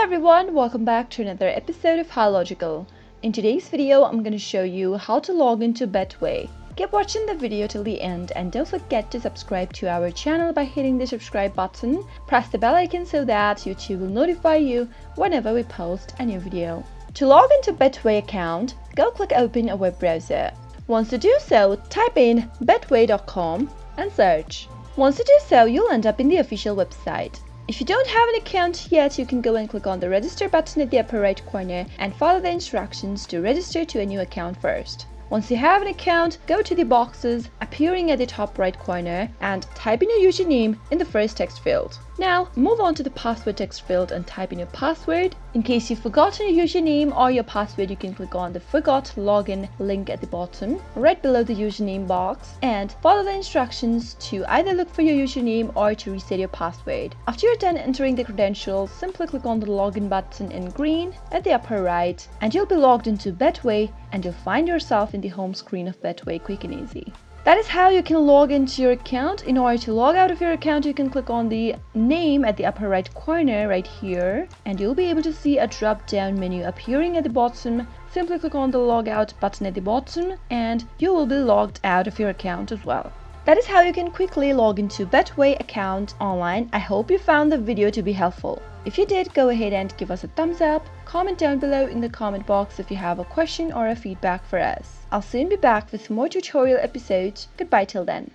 Hello everyone, welcome back to another episode of How Logical. In today's video, I'm going to show you how to log into Betway. Keep watching the video till the end and don't forget to subscribe to our channel by hitting the subscribe button. Press the bell icon so that YouTube will notify you whenever we post a new video. To log into Betway account, go click open a web browser. Once you do so, type in betway.com and search. Once you do so, you'll end up in the official website. If you don't have an account yet, you can go and click on the register button at the upper right corner and follow the instructions to register to a new account first. Once you have an account, go to the boxes appearing at the top right corner and type in your username in the first text field. Now, move on to the password text field and type in your password. In case you've forgotten your username or your password, you can click on the Forgot Login link at the bottom, right below the username box, and follow the instructions to either look for your username or to reset your password. After you're done entering the credentials, simply click on the login button in green at the upper right, and you'll be logged into Betway and you'll find yourself in the home screen of Betway quick and easy. That is how you can log into your account. In order to log out of your account, you can click on the name at the upper right corner right here, and you'll be able to see a drop-down menu appearing at the bottom. Simply click on the logout button at the bottom and you will be logged out of your account as well. That is how you can quickly log into Betway account online. I hope you found the video to be helpful. If you did, go ahead and give us a thumbs up. Comment down below in the comment box if you have a question or a feedback for us. I'll soon be back with more tutorial episodes. Goodbye till then.